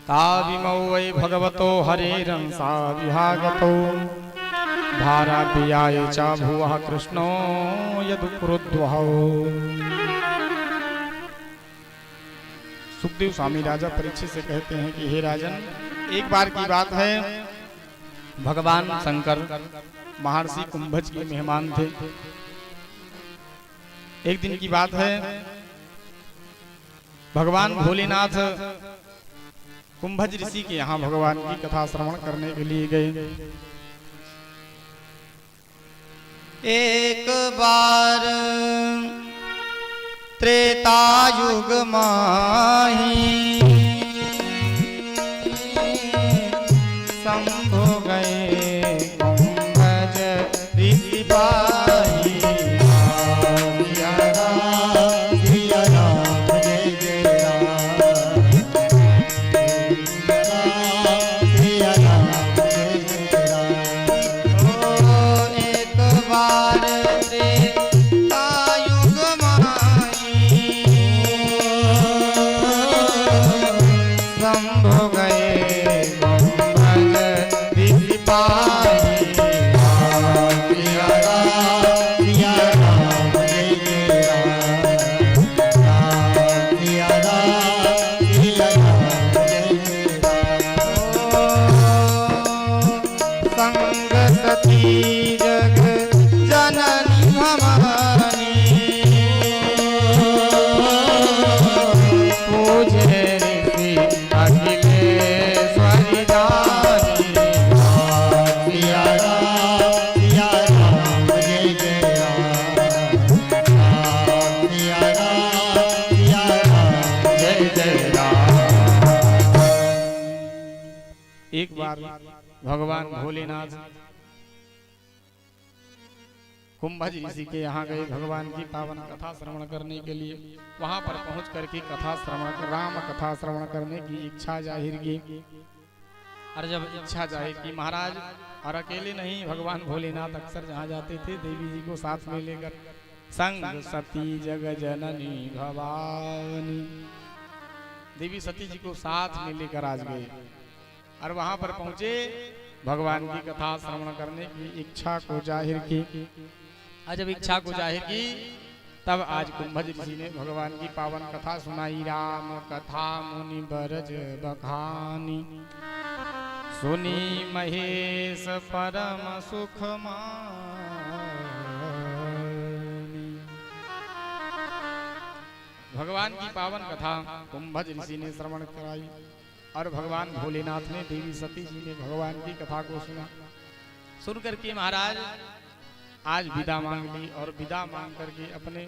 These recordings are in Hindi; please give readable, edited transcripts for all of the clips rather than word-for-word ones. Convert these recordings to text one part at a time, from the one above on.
ताविमौ वै भगवतो हरेरंसा विहागतो भारापियाय च भुवः कृष्णो यदुक्रुद्वः। सुखदेव स्वामी राजा परीक्षित से कहते हैं कि हे राजन, एक बार की बात है, भगवान शंकर महर्षि कुंभज के मेहमान थे। एक दिन की बात है, भगवान भोलेनाथ कुंभज ऋषि के यहाँ भगवान की कथा श्रवण करने के लिए गए। एक बार त्रेता युग माही शंभु गए कुंभज ऋषि बाही। एक बार भगवान भोलेनाथ कुंभज ऋषि के यहाँ गए भगवान की पावन कथा श्रवण करने के लिए। वहां पर पहुंच करके कथा श्रवण, राम कथा श्रवण करने की इच्छा जाहिर की। और जब इच्छा जाहिर की महाराज, और अकेले नहीं, भगवान भोलेनाथ अक्सर जहाँ जाते थे देवी जी को साथ में लेकर, संग सती जग जननी भवानी, देवी सती जी को साथ में लेकर आज गए। और वहां पर पहुंचे, भगवान की कथा श्रवण करने की इच्छा को जाहिर की। आज जब इच्छा को जाहिर की, तब आज कुंभज ऋषि ने भगवान की पावन कथा सुनाई। राम कथा मुनि बरज बखानी, सुनी महेश परम सुख मानी। भगवान की पावन कथा कुंभज ऋषि ने श्रवण कराई और भगवान भोलेनाथ ने, देवी सती जी ने भगवान की कथा को सुना। सुन करके महाराज आज विदा मांग ली और विदा मांग करके अपने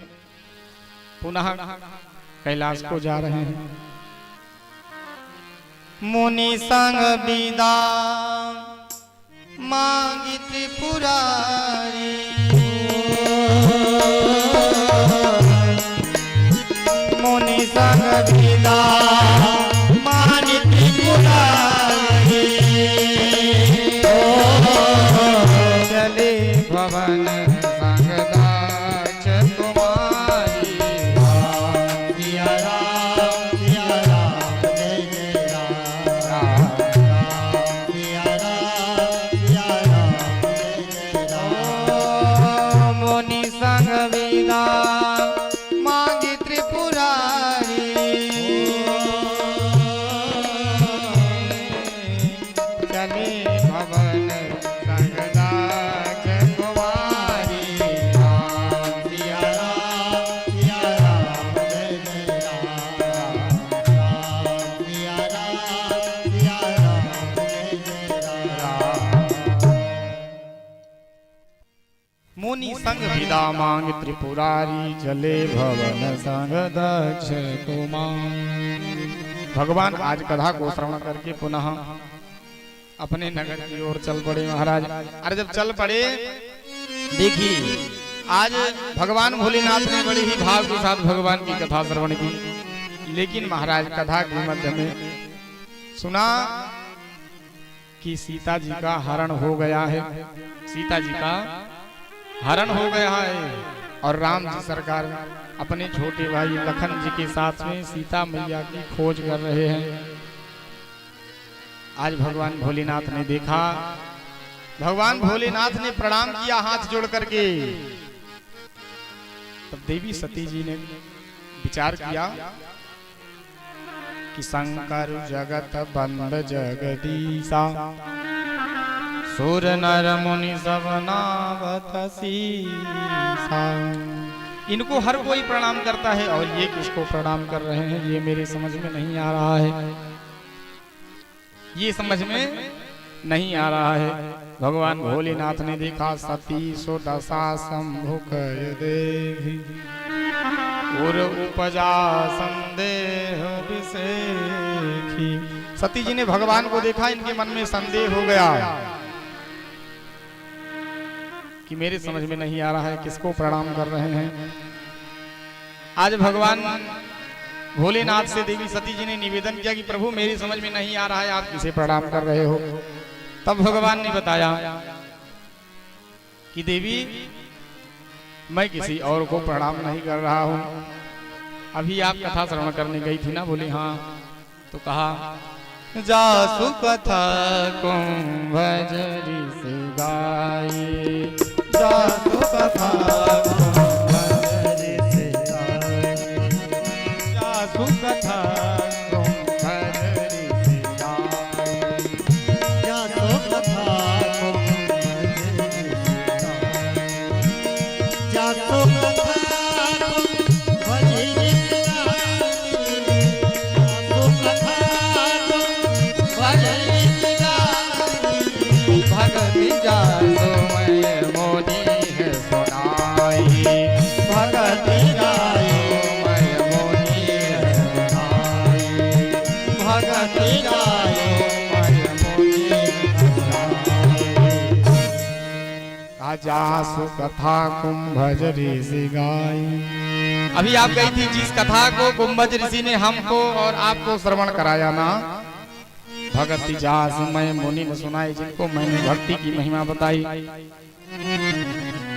पुनः कैलाश को जा रहे हैं। मुनि संग विदा मांगी त्रिपुरारी, मुनि संग विदा चले भवन संगदाच कुमारी। सिया राम जय जय राम, सिया राम जय जय राम। मुनि संग विदा मांगी त्रिपुरारी, चले भवन संगदाच कुमारी। सिया राम जय जय राम, सिया राम जय जय राम। मुनि संग विदा मांग त्रिपुरारी, चले भवन संग दक्ष कुमार। भगवान आज कथा को श्रवण करके पुनः अपने नगर की ओर चल पड़े महाराज। अरे जब चल पड़े, देखिए आज भगवान भोलेनाथ ने बड़े ही भाव के साथ भगवान की कथा श्रवण की। लेकिन महाराज कथा के मध्य में सुना कि सीता जी का हरण हो गया है, सीता जी का हरण हो गया है और राम जी सरकार अपने छोटे भाई लखन जी के साथ में सीता मैया की खोज कर रहे हैं। आज भगवान भोलेनाथ ने देखा, भगवान भोलेनाथ ने प्रणाम किया हाथ जोड़ करके। तब देवी सती जी ने विचार किया कि शंकर जगत बंद जगदीशा, सुर नर मुनि सब नावत सीसा। इनको हर कोई प्रणाम करता है और ये किसको प्रणाम कर रहे हैं, ये मेरे समझ में नहीं आ रहा है, ये समझ में नहीं आ रहा है। भगवान भोलेनाथ ने देखा सती सुदशा शंभुक देवी, और उपजा संदेह विषेखी। सती जी ने भगवान को देखा, इनके मन में संदेह हो गया कि मेरे समझ में नहीं आ रहा है किसको प्रणाम कर रहे हैं। आज भगवान भोलेनाथ से देवी सती जी ने निवेदन किया कि प्रभु मेरी समझ में नहीं आ रहा है, आप किसे प्रणाम कर रहे हो। तब भगवान ने बताया कि देवी मैं किसी और को प्रणाम नहीं कर रहा हूँ। अभी आप कथा श्रवण करने गई थी ना, बोली हाँ, तो कहा जासु कथा कुंभजरी से गाई, जासु कथा कुंभजरी से गाई, जासु कथा कुंभजरी से गाई, जासु कथा कुंभजरी से गाई, जासु कथा भगति जासु मैं मोनी है सुनाई, भगति जासु मैं मोनी है सुनाई, भगति जासु मैं मोनी है सुनाई। जासु कथा कुंभज ऋषि गाई। अभी आप गई थी जिस कथा को कुंभज ऋषि ने हमको और आपको श्रवण कराया ना, भगति जास मैं मुनि ने सुनाई, जिनको मैंने भक्ति की महिमा बताई,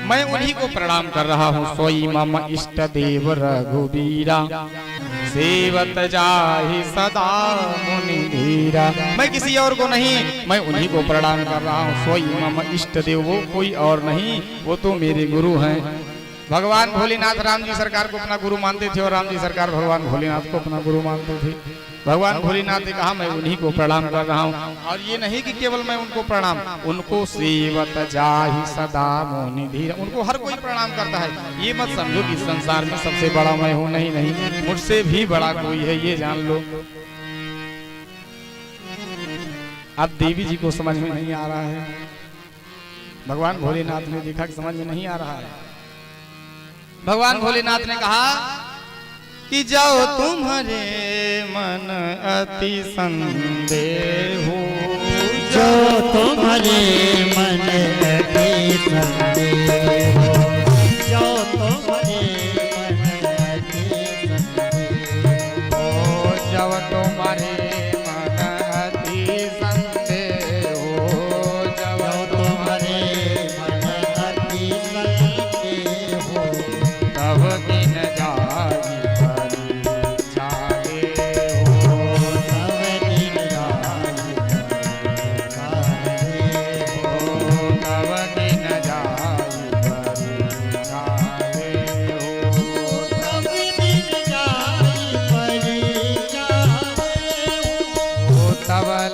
मैं उन्हीं को प्रणाम कर रहा हूँ। सोई मम इष्ट देव रघुबीरा, सेवत जाहि सदा मुनि धीरा। मैं किसी और को नहीं, मैं उन्हीं को प्रणाम कर रहा हूँ। सोई मम इष्ट देव, वो कोई और नहीं, वो तो मेरे गुरु हैं। भगवान भोलेनाथ राम जी सरकार को अपना गुरु मानते थे और राम जी सरकार भगवान भोलेनाथ को अपना गुरु मानते थे। भगवान भोलेनाथ ने कहा मैं उन्हीं को प्रणाम कर रहा हूँ। और ये नहीं कि केवल मैं उनको प्रणाम, उनको सेवत जाहि सदा मुनि धीरा, उनको हर कोई प्रणाम करता है। ये मत समझो कि संसार में सबसे बड़ा मैं हूँ, नहीं नहीं, मुझसे भी बड़ा कोई है, ये जान लो। अब देवी जी को समझ में नहीं आ रहा है, भगवान भोलेनाथ ने देखा कि समझ में नहीं आ रहा है। भगवान भोलेनाथ ने कहा कि जाओ तुम्हारे मन अति संदेह हो, जो तुम्हारे मन अति संदेह हो, जो तुम्हारे मन अति संदेह हो, जब तुम्हारे मन अति संदेह हो, जो तुम्हारे मन अति संदेह हो, तब दिन जाई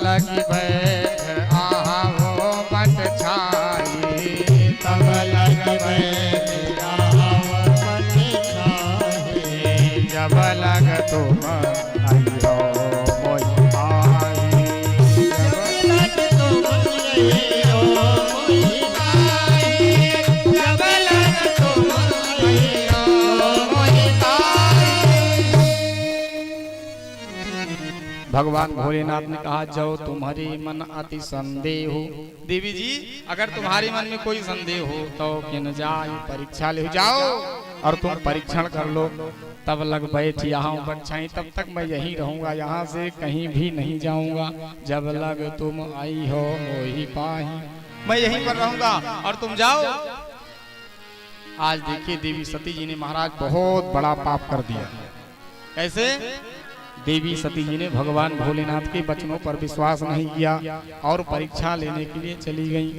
लगी बैठ आहा वो बट छाई, तब लगी बैठ आहा वो बट छाई, जब लग तुम आइयो मोहि आई, जब लग तुम आइयो मोहि आई, जब लग तुम आइयो मोहि आई। भगवान भोलेनाथ ने कहा जाओ तुम्हारे मन अति संदेह हो। देवी जी अगर तुम्हारे मन में कोई संदेह हो तो किन जाए परीक्षा ले जाओ और तुम परीक्षण कर लो। तब लग बैठ यहाँ बच्चाई, तब तक मैं यहीं रहूंगा, यहाँ से कहीं भी नहीं जाऊंगा। जब लग तुम आई हो मोहि पाही, मैं यहीं पर रहूंगा और तुम जाओ। आज देखिए देवी सती जी ने महाराज बहुत बड़ा पाप कर दिया। कैसे? देवी सती जी ने भगवान भोलेनाथ के वचनों पर विश्वास नहीं किया और परीक्षा लेने के लिए चली गई।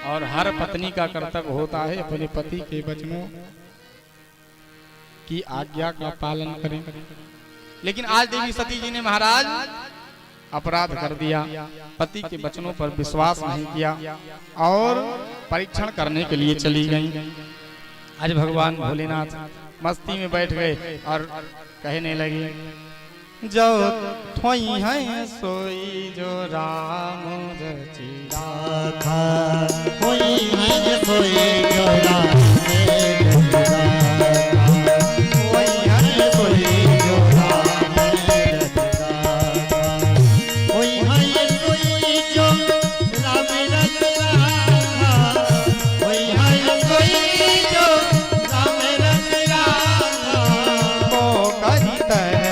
और हर पत्नी का कर्तव्य होता है अपने पति के वचनों की आज्ञा का पालन करें। लेकिन आज देवी सती जी ने महाराज अपराध कर दिया, पति के वचनों पर विश्वास नहीं किया और परीक्षण करने के लिए चली गई। आज भगवान भोलेनाथ मस्ती में बैठ गए और कहने लगे, जो थोई है सोई जो राम रचिया था, कोई है सोई जो राम रचिया था, कोई है सोई जो राम रचिया था, कोई है सोई जो राम रचिया था, कोई है सोई जो राम रचिया था, को कही तरंग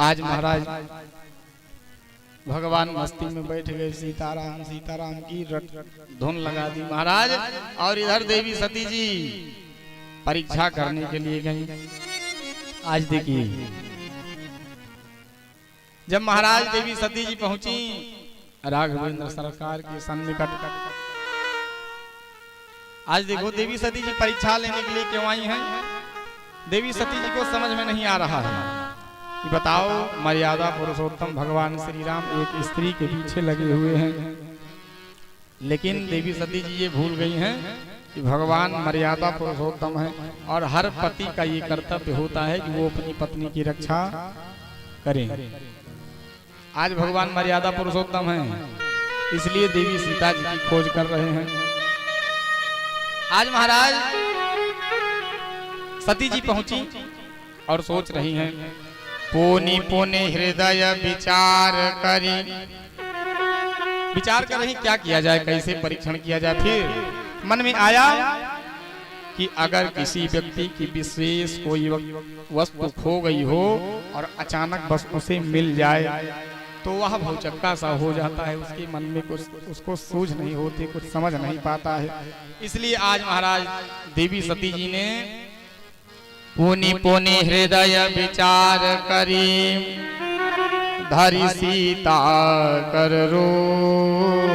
आज महाराज भगवान मस्ती में बैठ गए, सीताराम सीताराम की धुन लगा दी महाराज। और इधर देवी सती जी परीक्षा करने के लिए गई। आज देखिए जब महाराज देवी सती जी पहुंची राघवेंद्र सरकार के सन्निकट, आज देखो देवी सती जी परीक्षा लेने के लिए क्यों आई हैं। देवी सती जी को समझ में नहीं आ रहा है कि बताओ मर्यादा पुरुषोत्तम भगवान श्री राम एक स्त्री के पीछे लगे हुए हैं, लेकिन देवी सती जी ये भूल गई हैं कि भगवान मर्यादा पुरुषोत्तम है और हर पति का ये कर्तव्य होता है कि वो अपनी पत्नी की रक्षा करें। आज भगवान मर्यादा पुरुषोत्तम है, इसलिए देवी सीता जी की खोज कर रहे हैं। आज महाराज सती जी पहुंची और सोच रही हैं, पुनि पुनि हृदय विचार करी, विचार कर रही क्या किया जाए, कैसे परीक्षण किया जाए। फिर मन में आया कि अगर किसी व्यक्ति की विशेष कोई वस्तु खो गई हो और अचानक बस उसे मिल जाए तो वह भौचक्का सा हो जाता है, उसके मन में कुछ उसको सूझ नहीं होती, कुछ समझ नहीं पाता है। इसलिए आज महाराज देवी सती जी ने पुनि पुनि हृदय विचार करी, धरि सीता कर रूप,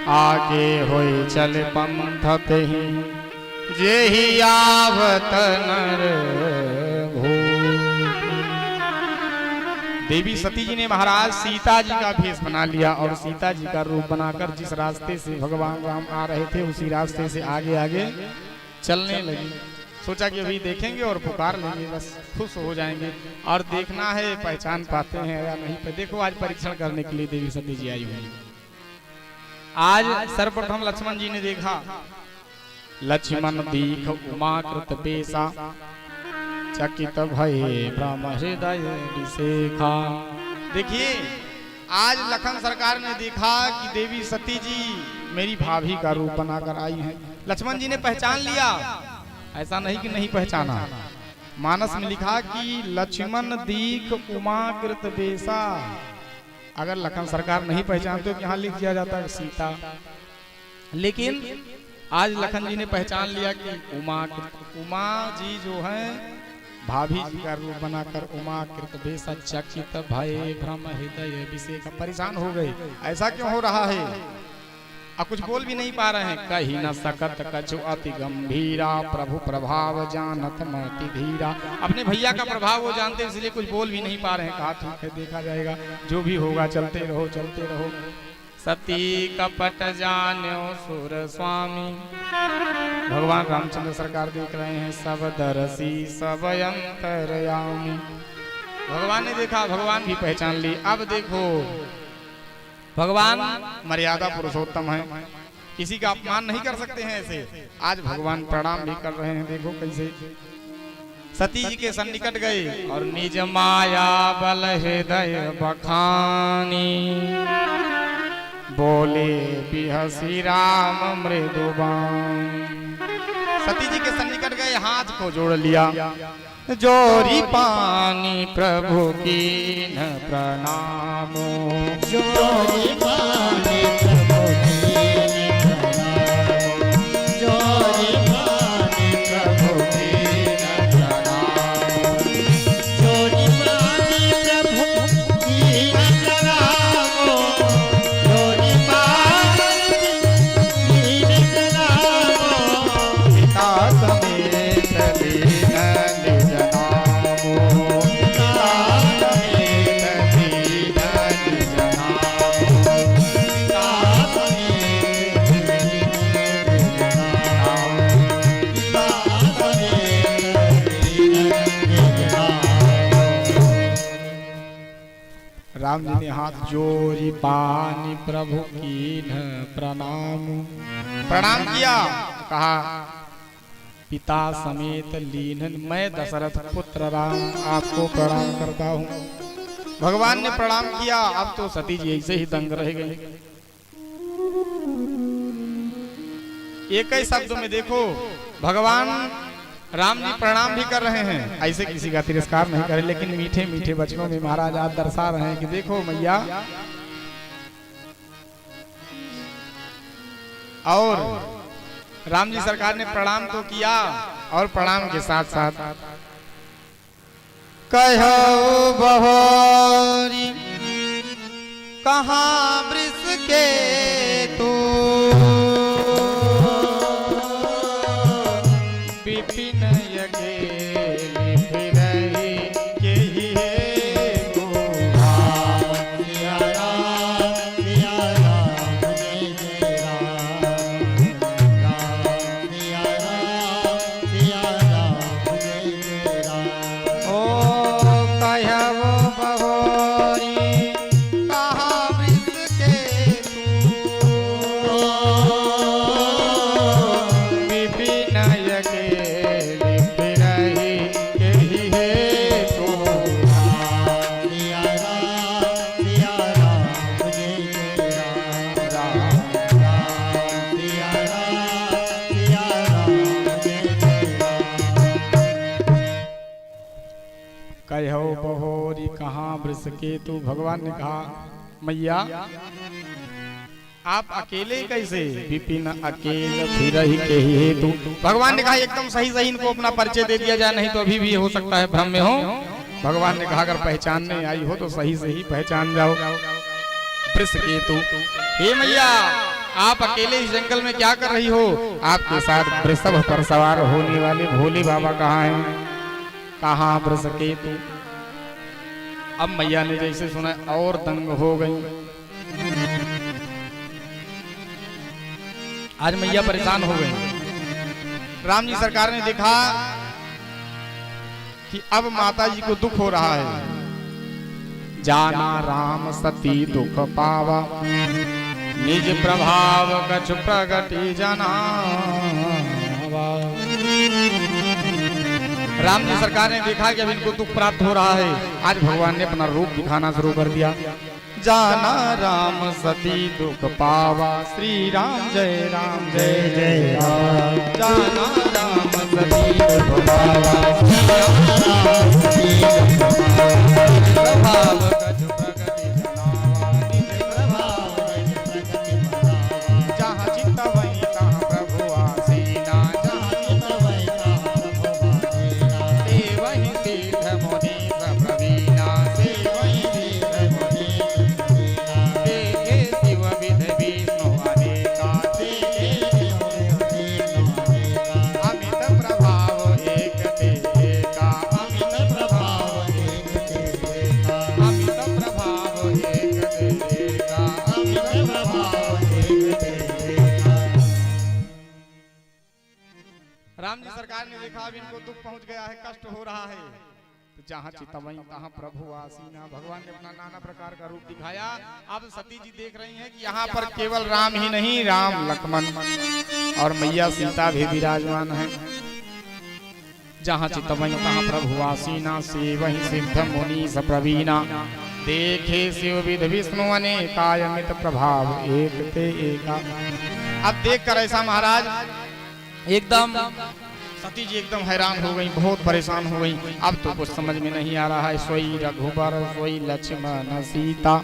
आगे होई चल पंथ तेहि, जेहि आवत नर भूप। देवी सती जी ने महाराज सीता जी का भेष बना लिया और सीता जी का रूप बनाकर जिस रास्ते से भगवान राम आ रहे थे उसी रास्ते से आगे आगे चलने लगी। सोचा कि अभी देखेंगे और पुकार लेंगे, बस खुश हो जाएंगे और देखना है पहचान पाते हैं या नहीं। पर देखो आज परीक्षण करने के लिए देवी सती जी आई हुई। आज सर्वप्रथम लक्ष्मण जी ने देखा, लक्ष्मण दीख उमाकृत बेसा, चकित भये ब्रह्म हृदय विशेखा। देखिए आज लखन सरकार ने देखा कि देवी सती जी मेरी भाभी का रूप बनाकर आई हैं। लक्ष्मण जी ने पहचान लिया, ऐसा नहीं कि नहीं पहचाना। मानस में लिखा कि लक्ष्मण दीख उमाकृत बेसा। अगर लखन सरकार नहीं पहचानते तो यहाँ लिख दिया जाता है सीता, लेकिन आज लखन जी ने पहचान लिया कि उमा जी जो है भाभी जी का रूप बनाकर उमाकृत बेसा, चकित भये ब्रह्म हृदय विशेखा। परेशान हो गए, ऐसा क्यों हो रहा है। अब कुछ बोल भी नहीं पा रहे हैं। कही न सकत कछु अति गंभीरा, प्रभु प्रभाव जानत मति धीरा। अपने भैया का प्रभाव वो जानते, इसलिए कुछ बोल भी नहीं पा रहे हैं। कहा ठीक है, देखा जाएगा, जो भी होगा चलते रहो चलते रहो। सती कपट जान्यो सुर स्वामी। भगवान रामचंद्र सरकार देख रहे हैं। सब दरसी सब अंतरयामी। भगवान ने देखा, भगवान भी पहचान ली। अब देखो, भगवान मर्यादा पुरुषोत्तम है, किसी का अपमान नहीं कर सकते हैं ऐसे। आज भगवान प्रणाम भी कर रहे हैं। देखो कैसे सती जी के सन्निकट गए और निज माया बल हृदय बखानी, बोले बिहसी राम मृदुबान। सती जी के सन्निकट गए, हाथ को जोड़ लिया। जोरी पानी प्रभु की न प्रणाम, जोरी पानी प्रभु की न प्रणाम, जोरी पानी प्रभु की न प्रणाम, जोरी पानी प्रभु की न प्रणाम, जोरी पानी की न प्रणाम। पिता समेत राम जी ने हाथ जोड़ी पानी प्रभु की न प्रणाम। प्रणाम किया, कहा पिता समेत लीन मैं दशरथ पुत्र राम आपको प्रणाम करता हूँ। भगवान ने प्रणाम किया। अब तो सती जी ऐसे ही दंग रह गई। एक ही शब्द में देखो, भगवान राम जी प्रणाम भी कर रहे हैं, ऐसे किसी का तिरस्कार नहीं करे, लेकिन मीठे मीठे वचनों में महाराज आप दर्शा रहे हैं कि देखो मैया। और राम जी सरकार ने प्रणाम तो किया, और प्रणाम के साथ साथ कहो बहोरी कहाँ वृष के तू, विपिन यज्ञ फिरहि केहि हेतु। सिया राम जय जय राम, राम सिया राम जय जय राम। ओ कहवो बहोरी कहाँ वृष के तू, विपिन यज्ञ फिरहि केहि हेतु। सिया राम जय जय राम, राम सिया राम जय जय राम। कहो बहोरी कहाँ वृष के तू। भगवान ने कहा मैया आप अकेले कैसे, विपिन अकेले फिरहि केहि हेतु। भगवान ने कहा एकदम सही सही इनको अपना परिचय दे दिया जाए, नहीं तो अभी भी हो सकता है भ्रम में हो। भगवान ने कहा अगर पहचानने आई हो तो सही सही पहचान जाओ। वृषकेतु, हे मैया आप अकेले इस जंगल में क्या कर रही हो? आपके साथ वृषभ पर सवार होने वाले भोले बाबा कहाँ हैं? कहाँ वृषकेतु। अब मैया ने जैसे सुना और दंग हो गई। आज मैया परेशान हो गई। राम जी सरकार ने देखा कि अब माता जी को दुख हो रहा है। जाना राम सती दुख पावा, निज प्रभाव कछु प्रगति जनावा। राम जी सरकार ने देखा कि अब इनको दुख प्राप्त हो रहा है। आज भगवान ने अपना रूप दिखाना शुरू कर दिया। जाना राम सती दुख पावा, श्री राम जय जय राम। जाना राम सती दुख पावा, राम सती दुख पावा, प्रभाव कछु प्रगति जनावा, निज प्रभाव कछु प्रगति जनावा। जहाँ चित्त वहीं तहाँ प्रभु आसीना, जहाँ चित्त वहीं तहाँ प्रभु आसीना। सेवहि तीर्थ मुनि प्रवीणा, सेवहि तीर्थ मुनि देखे शिव विध विष्णु अनेका, देखते देखा। राम जी सरकार ने देखा अब इनको दुख पहुंच गया है, कष्ट हो रहा है, तो जहाँ चितवई तहाँ प्रभु आसीना। भगवान ने अपना नाना प्रकार का रूप दिखाया। अब सती जी देख रही हैं कि यहाँ पर केवल राम ही नहीं, राम लक्ष्मण और मैया सीता भी विराजमान है। जहाँ चितवई तहाँ प्रभु आसीना, से वही सिद्ध मुनि सप्रवीणा। देखे शिव विध विष्णु अनेकायमित प्रभाव, एक ते एका। अब देख कर ऐसा महाराज एकदम सती जी एकदम हैरान हो गई, बहुत परेशान हो गई। अब तो कुछ समझ में नहीं आ रहा है। सोई रघुबर सोई लक्ष्मण सीता।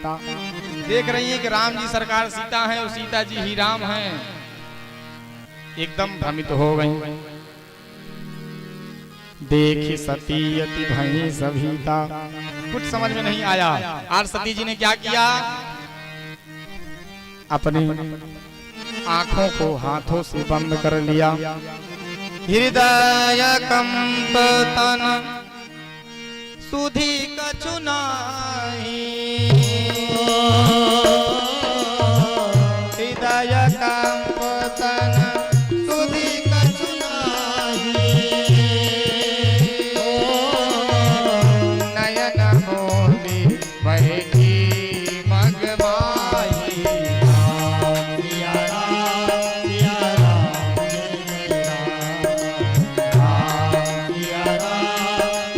देख रही है कि राम जी सरकार सीता हैं और सीता जी ही राम हैं। एकदम भ्रमित हो गई। देखी सती अति भई सभीता, कुछ समझ में नहीं आया। और सती जी ने क्या किया, अपने आंखों को हाथों से बंद कर लिया। हृदय कंप तन सुधी कछु नाही, हृदय कंप तन सुधी कछु नाही, नयन मोहि बैठी मगमाई। सिया राम सिया राम जय जय राम। राम सिया राम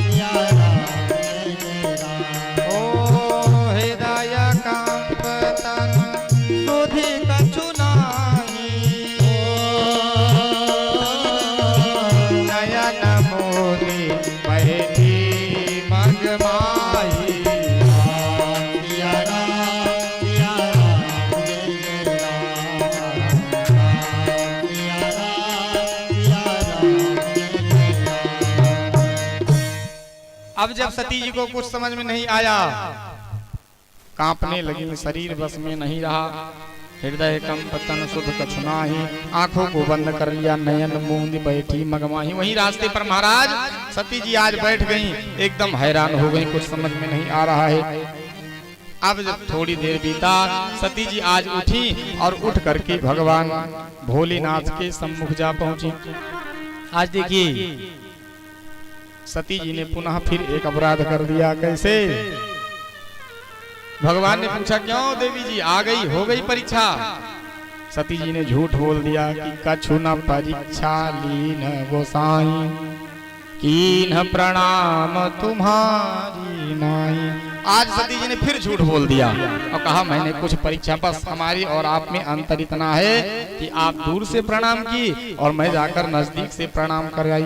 सिया राम जय जय राम। ओ हृदय कंप तन सुधि कछु नाही, नयन मोहि बैठी मगमाई। सिया राम सिया राम जय जय राम। राम सिया राम सिया राम जय जय राम। अब जब सती जी को कुछ समझ में नहीं आया, कांपने लगी, शरीर बस में नहीं रहा। हृदय कंप तन सुध कछु नाही, आंखों को बंद कर लिया, नयन मूंद बैठी मगमाही। वहीं रास्ते पर महाराज सती जी आज बैठ गईं, एकदम हैरान हो गईं, कुछ समझ में नहीं आ रहा है। अब जब थोड़ी देर बीता, सती जी आज उठी और उठ करके भगवान भोलेनाथ के सम्मुख जा पहुंची। आज देखिए सती जी ने पुनः फिर एक अपराध कर दिया। कैसे? भगवान ने पूछा, क्यों देवी जी आ गई, हो गई परीक्षा? सती जी ने झूठ बोल दिया कि कछु न परीक्षा लीन गोसाई, कीन्ह प्रणाम तुम्हारी नाई। आज सती जी ने फिर झूठ बोल दिया और कहा मैंने कुछ परीक्षा, बस हमारी और आप में अंतर इतना है कि आप दूर से प्रणाम की और मैं जाकर नजदीक से प्रणाम कर आई।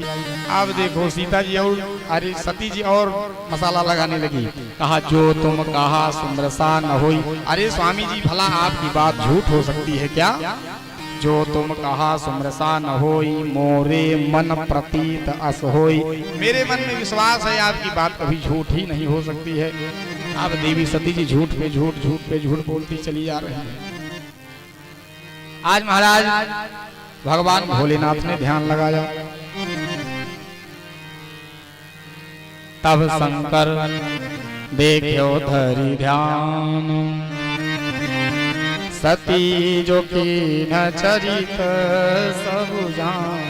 अब देखो सीता जी और अरे सती जी और मसाला लगाने लगी। कहा जो तुम कहा सुमरसा न होई। अरे स्वामी जी भला आपकी बात झूठ हो सकती है क्या? जो तुम कहा सुमरसा न होई, मोरे मन प्रतीत अस होई। मेरे मन में विश्वास है आपकी बात कभी झूठ ही नहीं हो सकती है। अब देवी सती जी झूठ पे झूठ, झूठ पे झूठ बोलती चली जा रही है। आज महाराज भगवान भोलेनाथ ने ध्यान लगाया। तब शंकर देखो धरि ध्यान, सती जो कीन चरित सब जान।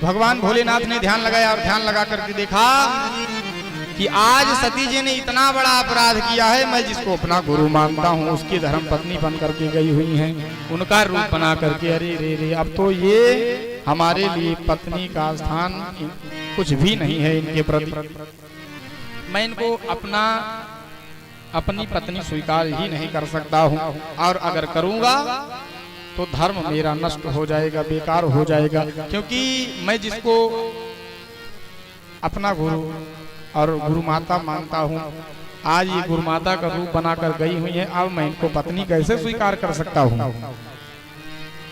भगवान भोलेनाथ ने ध्यान लगाया और ध्यान लगा करके देखा कि आज सती जी ने इतना बड़ा अपराध किया है। मैं जिसको अपना गुरु मानता हूँ उसकी धर्म पत्नी बन करके गई हुई हैं, उनका रूप बना करके। अरे रे रे, अब तो ये हमारे लिए पत्नी का स्थान कुछ भी नहीं है इनके प्रति। मैं इनको अपनी पत्नी स्वीकार ही नहीं कर सकता हूँ, और अगर करूँगा तो धर्म मेरा नष्ट हो जाएगा, बेकार हो जाएगा। क्योंकि मैं जिसको अपना गुरु और गुरु माता मानता हूँ, आज ये गुरु माता का रूप बनाकर गई हुई है, अब मैं इनको पत्नी कैसे स्वीकार कर सकता हूँ?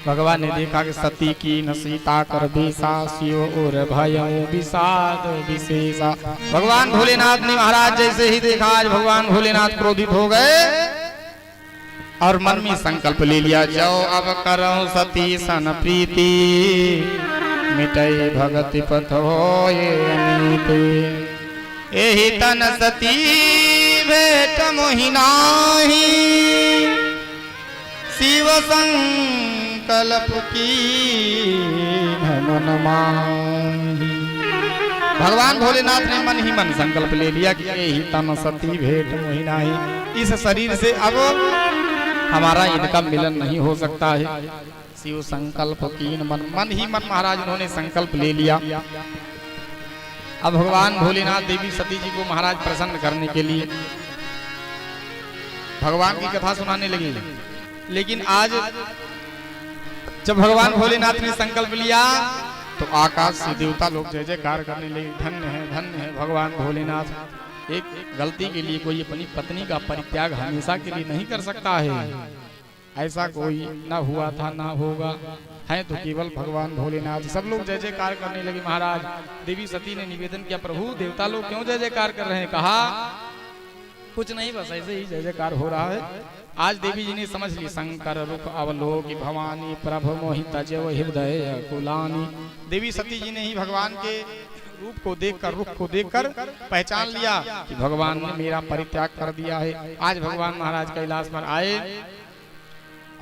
भगवान ने देखा कि सती की न सीता कर बेसा, शिव और भयं विषाद विशेषा। भगवान भोलेनाथ ने महाराज जैसे ही देखा, आज भगवान भोलेनाथ क्रोधित हो गए और मन में संकल्प ले लिया, जाओ अब करो सती सन प्रीति, मिटई भगति पथ होए अनीति। एहि तन सती भेट मोहि नाहि, संकल्प की मन माही। भगवान भोलेनाथ ने मन ही मन संकल्प ले लिया कि यही तन सती भेंट मोहि नाहि। इस शरीर से अब हमारा इनका मिलन नहीं हो सकता है। शिव संकल्प कीन मन, मन ही मन महाराज उन्होंने संकल्प ले लिया। अब भगवान भोलेनाथ देवी सती जी को महाराज प्रसन्न करने के लिए भगवान की कथा सुनाने लगे। लेकिन आज जब भगवान भोलेनाथ ने संकल्प लिया तो आकाश से देवता लोग जय जयकार करने लगे, धन्य है भगवान भोलेनाथ। एक गलती के लिए कोई अपनी पत्नी का परित्याग हमेशा के लिए नहीं कर सकता है। ऐसा कोई ना हुआ था ना होगा, है तो केवल भगवान भोलेनाथ। सब लोग जय जयकार करने लगे। महाराज देवी सती ने निवेदन किया, प्रभु देवता लोग क्यों जय जयकार कर रहे हैं? कहा कुछ नहीं, बस ऐसे ही जय जयकार हो रहा है। आज देवी जी ने समझ ली, शंकर रुख अवलोकि भवानी प्रभु मोहित जव हृदय कुलानी। देवी सती जी ने ही भगवान के रूप को देखकर, रुख को देखकर पहचान लिया कि भगवान ने मेरा परित्याग कर दिया है। आज भगवान महाराज कैलाश पर आए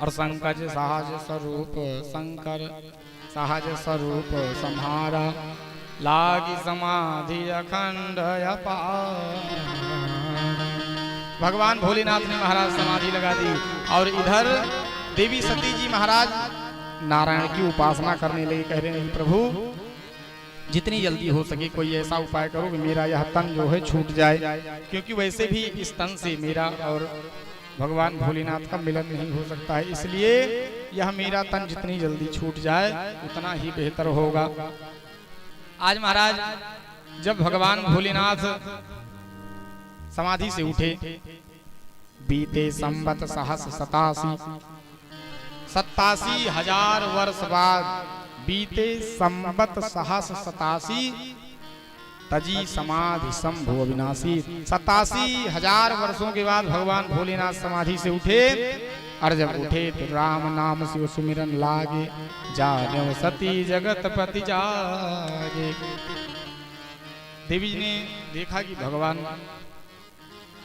और शंकर सहज स्वरूप, शंकर सहज स्वरूप सम्हारा, लागी समाधि अखंड अपार। भगवान भोलेनाथ ने महाराज समाधि लगा दी और इधर देवी सती जी महाराज नारायण की उपासना करने लगे। कह रहे हैं प्रभु जितनी जल्दी हो सके कोई ऐसा उपाय करो कि मेरा यह तन जो है छूट जाए, क्योंकि वैसे भी इस तन से मेरा और भगवान भोलेनाथ का मिलन नहीं हो सकता है। इसलिए यह मेरा तन जितनी जल्दी छूट जाए उतना ही बेहतर होगा। आज महाराज जब भगवान भोलेनाथ समाधि से उठे, बीते संवत सहस 87,000 वर्ष बाद, बीते संवत सहस 87 तजी समाधि शंभु अविनाशी। 87,000 वर्षों के बाद भगवान भोलेनाथ समाधि से उठे और जब उठे तो राम नाम शिव सुमिरन लागे, जाने सती जगतपति जागे। देवी जी ने देखा कि भगवान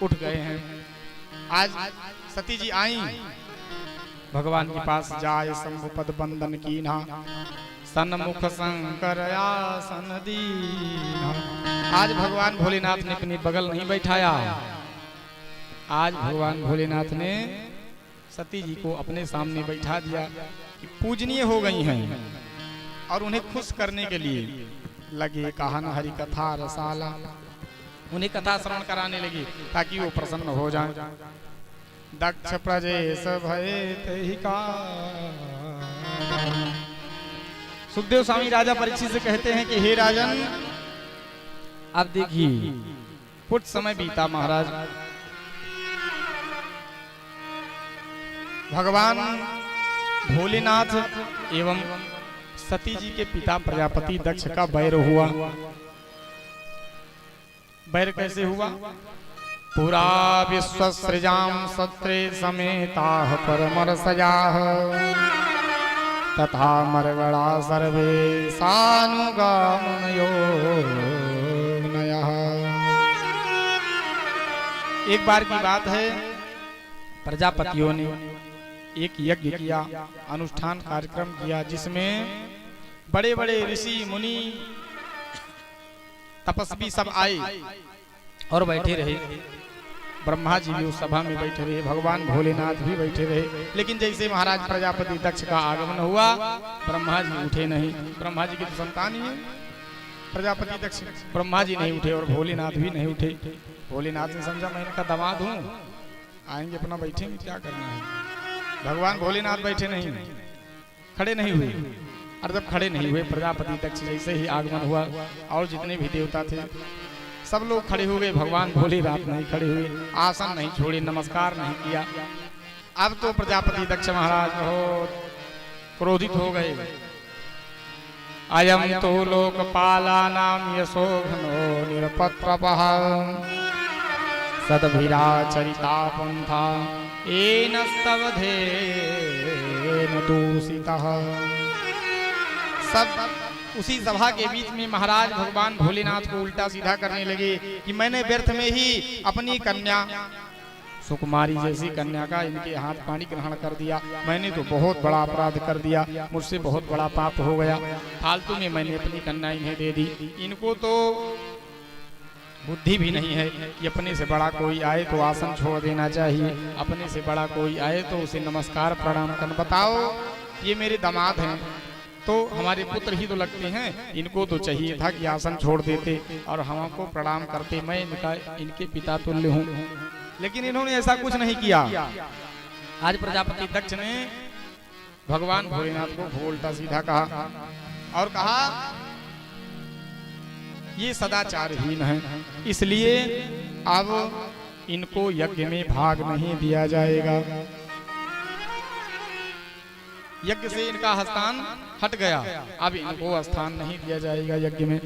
उठ गए हैं। आज सती जी आई, भगवान के पास जाए शंभु पद बंदन कीन्हा, सन्मुख शंकर आसन दीन्हा। आज भगवान भोलेनाथ ने अपने बगल नहीं बैठाया, आज भगवान भोलेनाथ ने सती जी को अपने सामने बैठा दिया कि पूजनीय हो गई हैं और उन्हें खुश करने के लिए लगे कहन हरि कथा रसाला। उन्हें कथा श्रवण कराने लगी ताकि वो प्रसन्न हो जाए। दक्ष प्रजेश भय तेहि का। सुखदेव स्वामी राजा परीक्षित से कहते हैं कि हे राजन, अब देखिए कुछ समय बीता महाराज, भगवान भोलेनाथ एवं सती जी के पिता प्रजापति दक्ष का बैर हुआ। बैर कैसे हुआ? पुरा विश्व सृजाम सत्रे समेताः परमर सजाः, तथा मरगड़ा सर्वे सानुगामनयो नयः। एक बार की बात है, प्रजापतियों ने एक यज्ञ किया, अनुष्ठान कार्यक्रम किया, जिसमें बड़े बड़े ऋषि मुनि तपस्वी सब आए और बैठे रहे। ब्रह्मा जी भी उस सभा में बैठे रहे, भगवान भोलेनाथ भी बैठे रहे। लेकिन जैसे महाराज प्रजापति दक्ष का आगमन हुआ, ब्रह्मा जी उठे नहीं। ब्रह्मा जी की तो संतान ही है प्रजापति दक्ष। ब्रह्मा जी नहीं उठे और भोलेनाथ भी नहीं उठे। भोलेनाथ ने समझा मैं इनका दामाद हूँ, आएंगे अपना बैठेंगे, क्या करना है। भगवान भोलेनाथ बैठे नहीं, खड़े नहीं हुए। और जब खड़े नहीं हुए, प्रजापति दक्ष जैसे ही आगमन हुआ और जितने भी देवता थे सब लोग खड़े हो गए। भगवान भोलेनाथ नहीं खड़े हुए, आसन नहीं छोड़े, नमस्कार नहीं किया। अब तो प्रजापति दक्ष महाराज बहुत क्रोधित हो गए। अयम तो लोकपाला नाम यशो घनो निरपत्रपः, सदभिराचरिता पंथा येन स्तवधेन दूषितः। सब उसी सभा के बीच में महाराज भगवान भोलेनाथ को उल्टा सीधा करने लगे कि मैंने व्यर्थ में ही अपनी कन्या सुकुमारी जैसी कन्या का इनके हाथ पानी ग्रहण कर दिया। मैंने तो बहुत बड़ा अपराध कर दिया, मुझसे बहुत बड़ा पाप हो गया। फालतू में मैंने अपनी कन्या इन्हें दे दी। इनको तो बुद्धि भी नहीं है कि अपने से बड़ा कोई आए तो आसन छोड़ देना चाहिए, अपने से बड़ा कोई आए तो उसे नमस्कार प्रणाम कर। बताओ, ये मेरे दामाद हैं तो हमारे पुत्र ही तो लगते हैं, इनको तो चाहिए था कि आसन छोड़ देते और हमको प्रणाम करते। मैं इनके पिता तुल्य हूँ, लेकिन इन्होंने ऐसा कुछ नहीं किया। आज प्रजापति दक्ष ने भगवान भोलेनाथ को उल्टा सीधा कहा और कहा ये सदाचारहीन है, इसलिए अब इनको यज्ञ में भाग नहीं दिया जाएगा। यज्ञ से इनका स्थान हट गया, अब इनको स्थान नहीं दिया जाएगा यज्ञ में।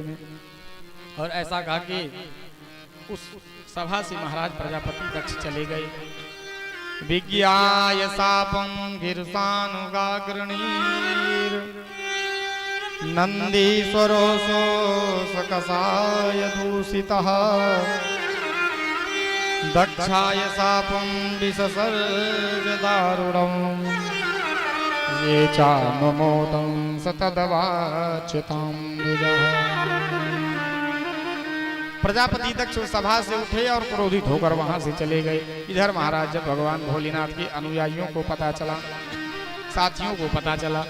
और ऐसा कहा कि उस सभा से महाराज प्रजापति दक्ष चले गए। विज्ञाय शापं गिरसानुगाग्रणीर नंदीश्वरोऽसो सकसाय दूषितः दक्षाय शापं विससर्ज दारुणम् ये चानुमोदं सतदवाच्यताम्बुजः। प्रजापति दक्ष सभा से उठे और क्रोधित होकर वहां से चले गए। इधर महाराज जब भगवान भोलेनाथ के अनुयायियों को पता चला, साथियों को पता चला,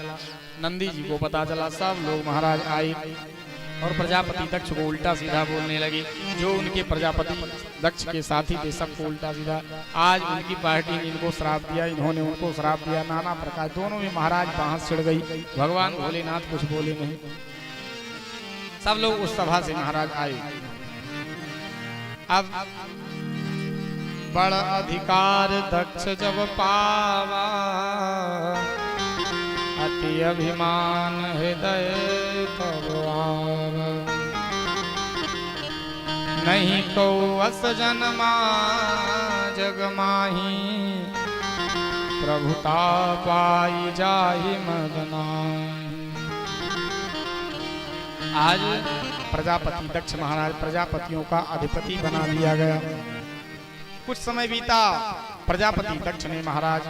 नंदी जी को पता चला, सब लोग महाराज आए और प्रजापति दक्ष को उल्टा सीधा बोलने लगे। जो उनके प्रजापति दक्ष के साथी थे सबको उल्टा सीधा। आज उनकी पार्टी ने इनको श्राप दिया, इन्होंने उनको श्राप दिया, नाना प्रकार। दोनों में महाराज बहस छिड़ गई। भगवान भोलेनाथ कुछ बोले नहीं। सब लोग उस सभा से महाराज आए। अब बड़ा अधिकार दक्ष जब पावा अति अभिमान हृदय तब आवा नहीं को अस जन्मा जग माही प्रभुता पाई जाहि मदनाहि। आज प्रजापति दक्ष महाराज प्रजापतियों का अधिपति बना दिया गया। कुछ समय बीता, प्रजापति दक्ष ने महाराज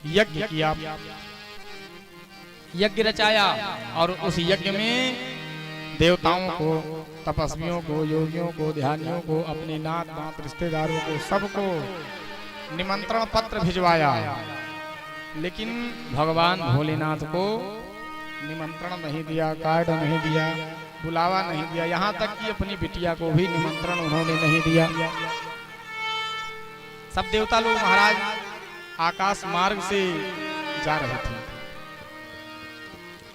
यज्ञ किया, यज्ञ रचाया और उस यज्ञ में देवताओं को, तपस्वियों को, योगियों को, ध्यानियों को, अपने नात नात रिश्तेदारों को, सबको निमंत्रण पत्र भिजवाया। लेकिन भगवान भोलेनाथ को निमंत्रण नहीं दिया, कार्ड नहीं दिया, बुलावा नहीं दिया। यहाँ तक कि अपनी बिटिया को भी निमंत्रण उन्होंने नहीं दिया। सब देवता लोग महाराज आकाश मार्ग से जा रहे थे,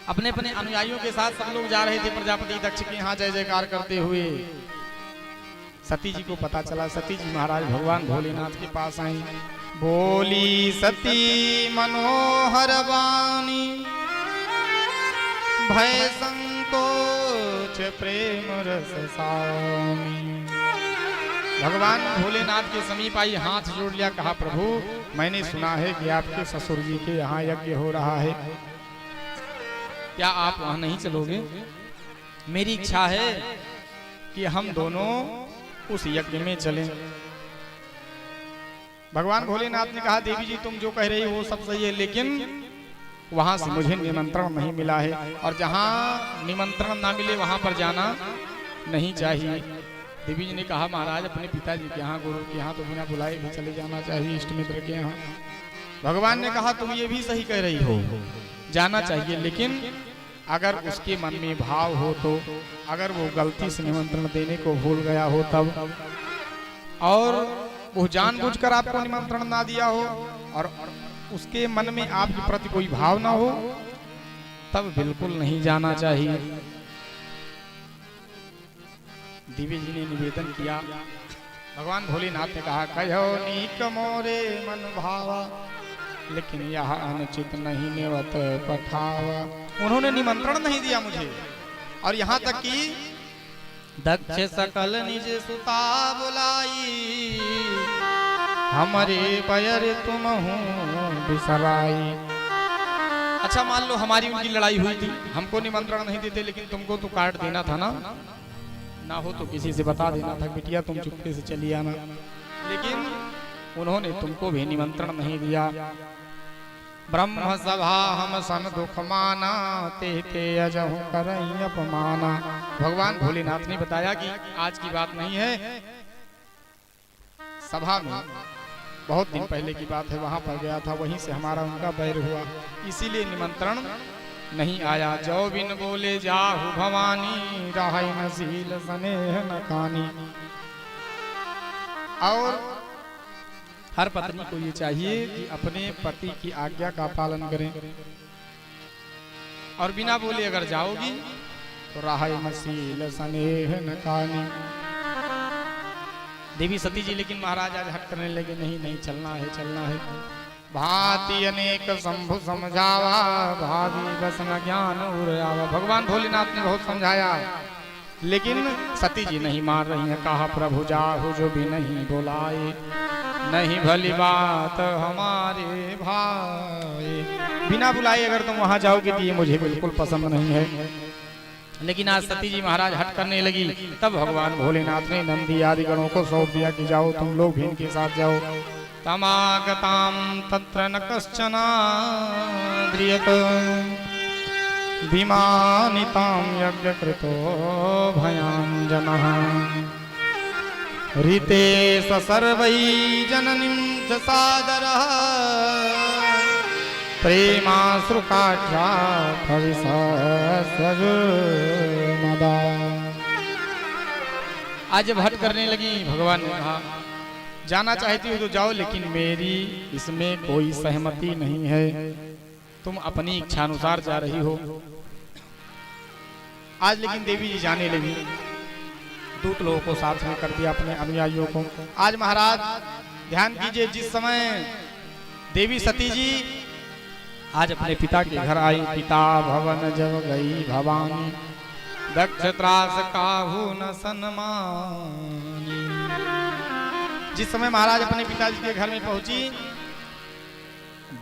अपने अपने अनुयायियों के साथ सब लोग जा रहे थे प्रजापति दक्ष के यहाँ जय जयकार करते हुए। सती जी को पता चला। सती जी महाराज भगवान भोलेनाथ के पास आई। बोली सती मनोहर वाणी भय संकोच प्रेम रस स्वामी। भगवान भोलेनाथ के समीप आई, हाथ जोड़ लिया, कहा प्रभु मैंने सुना है कि आपके ससुर जी के यहाँ यज्ञ हो रहा है, क्या आप वहां नहीं चलोगे? मेरी इच्छा है कि हम दोनों उस यज्ञ में चलें। भगवान भोलेनाथ ने कहा देवी जी तुम जो कह रही हो वो सब सही है, लेकिन वहां से मुझे निमंत्रण नहीं मिला है और जहां निमंत्रण ना मिले वहां पर जाना नहीं चाहिए। देवी जी ने कहा महाराज अपने पिताजी के यहाँ, गुरु के यहाँ तो बिना बुलाए भी चले जाना चाहिए, इष्ट मित्र के यहाँ। भगवान ने कहा तुम ये भी सही कह रही हो, जाना चाहिए, लेकिन अगर उसके मन में भाव हो तो, अगर वो गलती से निमंत्रण देने को भूल गया हो तब, और वो जानबूझकर आपको निमंत्रण ना दिया हो और उसके मन में आपके प्रति कोई भाव ना हो, तब बिल्कुल नहीं जाना चाहिए। दिव्य जी ने निवेदन किया। भगवान भोलेनाथ ने कहा कहो नीक मोरे मन भावा, लेकिन यह अनुचित नहीं नेवत पठावा। उन्होंने निमंत्रण नहीं दिया मुझे, और यहाँ तक कि दक्ष सकल निज सुता बुलाई, हमारे पैर तुम हूँ बिसराई। अच्छा मान लो हमारी उनकी लड़ाई हुई थी, हमको निमंत्रण नहीं देते, लेकिन तुमको तो कार्ड देना था ना हो तो किसी से बता देना था बिटिया तुम चुपके से चली आना। लेकिन उन्होंने तुमको भी निमंत्रण नहीं दिया। ब्रह्म सभा हम सन दुख माना, ते ते अजहु करई अपमाना। भगवान भोलेनाथ ने बताया कि आज की बात नहीं है, सभा में बहुत दिन पहले की बात है, वहां पर गया था, वहीं से हमारा उनका बैर हुआ, इसीलिए निमंत्रण नहीं आया। जो बिन बोले जाहु भवानी, राहै नसील स्नेह न कानी। और हर पत्नी को ये चाहिए कि अपने पति की आज्ञा का पालन करें, और बिना बोले अगर जाओगी तो राहै नसील स्नेह न कानी। देवी सती जी लेकिन महाराज आज हट करने लगे, नहीं नहीं चलना है, चलना है। भांति अनेक शंभु समझावा, भावी बस न ज्ञान उड़ावा। भगवान भोलेनाथ ने बहुत समझाया, लेकिन सती जी नहीं मान रही हैं। कहा प्रभु जाहु जो भी नहीं बुलाए, नहीं भली बात हमारे भाई। बिना बुलाए अगर तुम वहां जाओगे तो ये मुझे बिल्कुल पसंद नहीं है। लेकिन आज सती जी महाराज हट करने लगी, तब भगवान भोलेनाथ ने नंदी आदि गणों को सौंप दिया कि जाओ तुम लोग भी इनके साथ जाओ। तमागताम तत्र न कश्चना द्रियत, विमानिताम यज्ञकृतो भयांजनः। ऋते सर्वै जननीं च सादरः, प्रेमाश्रुकाठ्या मदा। आज जब हट करने लगी, भगवान ने कहा जाना चाहती हो तो जाओ, लेकिन मेरी इसमें कोई सहमति नहीं है, तुम अपनी इच्छानुसार जा रही हो। आज लेकिन देवी जी जाने लगी, दूत लोगों को साथ में कर दिया, अपने अनुयायियों को। आज महाराज ध्यान कीजिए, जिस समय देवी सती जी आज अपने पिता के घर आई, पिता भवन जब गई भवानी, दक्ष त्रास काहू न सन्मानी। जिस समय महाराज अपने पिताजी के घर में पहुंची,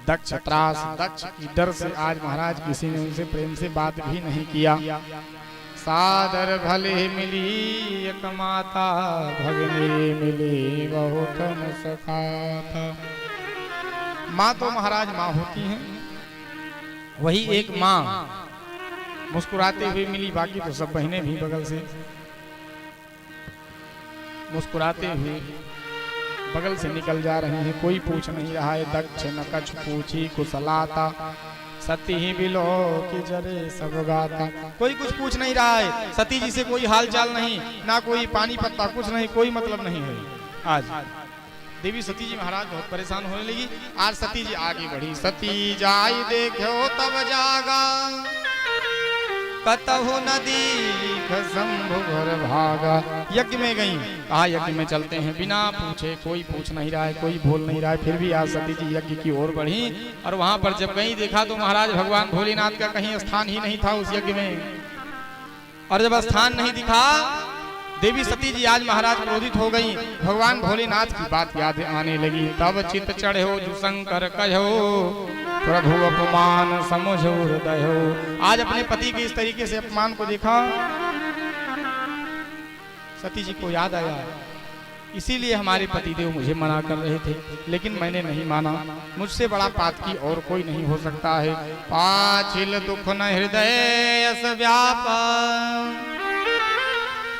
दक्ष त्रास, दक्ष की डर से आज महाराज किसी ने उनसे प्रेम से बात भी नहीं किया। सादर भले मिली एक माता, भगने मिली बहुत मुस्काता। माँ तो महाराज माँ होती हैं, वही एक माँ मुस्कुराते हुए मिली, बाकी तो सब बहनें भी बगल से मुस्कुराते हुए बगल से निकल जा रही हैं, कोई पूछ नहीं रहा है। दक्ष न कछ पूछी कुशलाता, सती ही बिलो की जरे सब गाता। कोई कुछ पूछ नहीं रहा है, सती जी से कोई हाल चाल नहीं, ना कोई पानी पत्ता, कुछ नहीं, कोई मतलब नहीं है। आज देवी सती जी महाराज बहुत परेशान होने लगी। आज सती जी आगे बढ़ी, सती जाई देखो तब जागा, कतहु नदी शंभु घर भागा। यज्ञ में गई, कहा यज्ञ में चलते हैं, बिना पूछे, कोई पूछ नहीं रहा है, कोई बोल नहीं रहा है, फिर भी आज सती जी यज्ञ की ओर बढ़ी। और वहां पर जब गई, देखा तो महाराज भगवान भोलेनाथ का कहीं स्थान ही नहीं था उस यज्ञ में। और जब स्थान नहीं दिखा, देवी सती जी आज महाराज क्रोधित हो गई, भगवान भोलेनाथ की बात याद आने लगी। तब चित चढ़े हो जो शंकर कहो, प्रभु अपमान समझो हृदय हो। आज अपने पति के इस तरीके से अपमान को देखा, सती जी को याद आया, इसीलिए हमारे पतिदेव मुझे मना कर रहे थे, लेकिन मैंने नहीं माना। मुझसे बड़ा पातकी और कोई नहीं हो सकता है। पाछिल दुख न हृदय यस व्यापक,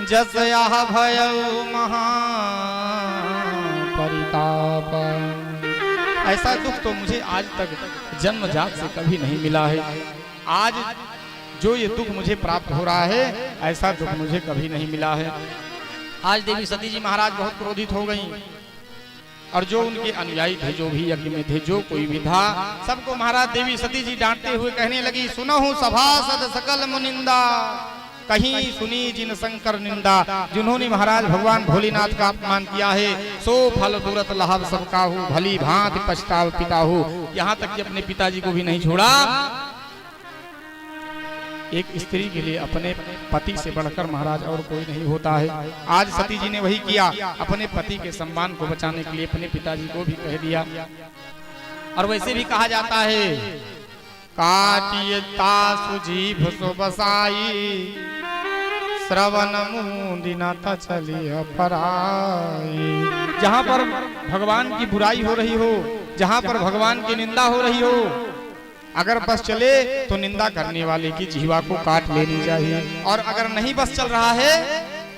जस यह भयउ महा परिताप। ऐसा दुख तो मुझे आज तक जन्मजात से कभी नहीं मिला है। आज जो ये दुख मुझे प्राप्त हो रहा है, ऐसा दुख मुझे कभी नहीं मिला है। आज देवी सती जी महाराज बहुत क्रोधित हो गईं, और जो उनके अनुयायी थे, जो भी यज्ञ में थे, जो कोई भी था, सबको महाराज देवी सती जी डांटते हुए कहने लगी, सुनहु सभासद सकल मुनिंदा, कहीं सुनी जिन शंकर निंदा। जिन्होंने महाराज भगवान भोलेनाथ का अपमान किया है, सो फल तुरत लाभ सबका हो, भली भांति पछताव पिता हो। यहाँ तक कि अपने पिताजी को भी नहीं छोड़ा। एक स्त्री के लिए अपने पति से बढ़कर महाराज और कोई नहीं होता है। आज सती जी ने वही किया, अपने पति के सम्मान को बचाने के लिए अपने पिताजी को भी कह दिया। और वैसे भी कहा जाता है, काटिए तासु जीभ सो बसाई, श्रवण मुदिनाता चलिया पराई। जहां पर भगवान की बुराई हो रही हो, जहां पर भगवान की निंदा हो रही हो, अगर बस चले तो निंदा करने वाले की जीवा को काट लेनी चाहिए, और अगर नहीं बस चल रहा है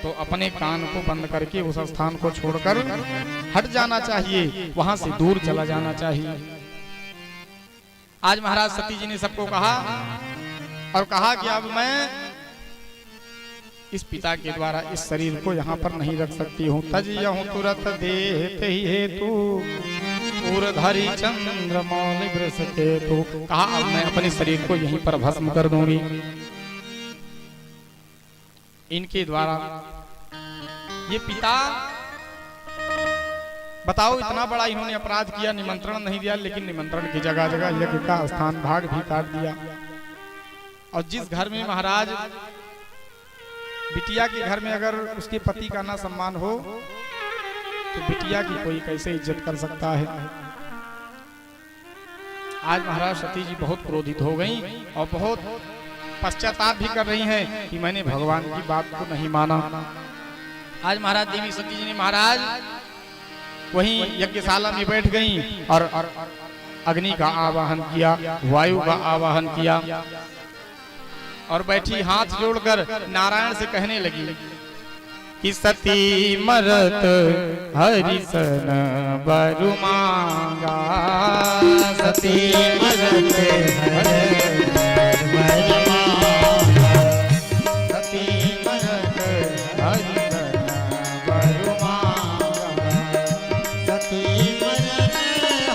तो अपने कान को बंद करके उस स्थान को छोड़कर हट जाना चाहिए, वहां से दूर चला जाना चाहिए। आज महाराज सती जी ने सबको कहा और कहा कि अब मैं इस पिता के द्वारा इस शरीर को यहाँ पर नहीं रख सकती हूँ। तजियहूँ तुरत देते ही हेतु पूरधारी चंद्र मौल वृष केतु। कहा अब मैं अपने शरीर को यहीं पर भस्म कर दूंगी। इनके द्वारा ये पिता, बताओ इतना बड़ा इन्होंने अपराध किया, निमंत्रण नहीं दिया, लेकिन निमंत्रण की जगह जगह यज्ञ का स्थान भाग भी काट दिया। और जिस घर में महाराज बिटिया के घर में अगर उसके पति का ना सम्मान हो तो बिटिया की कोई कैसे इज्जत कर सकता है। आज महाराज सती जी बहुत क्रोधित हो गईं और बहुत पश्चाताप भी कर रही हैं कि मैंने भगवान की बात को नहीं माना। आज महाराज देवी सती जी ने महाराज वहीं यज्ञशाला में बैठ गईं और अग्नि का आवाहन किया, वायु का आवाहन किया और बैठी हाथ जोड़कर नारायण से कहने लगी कि सती मरत हरिसन बरु मांगा, सती मरत हरिसन बरु मांगा, सती मरत हरिसन बरु मांगा, सती मरत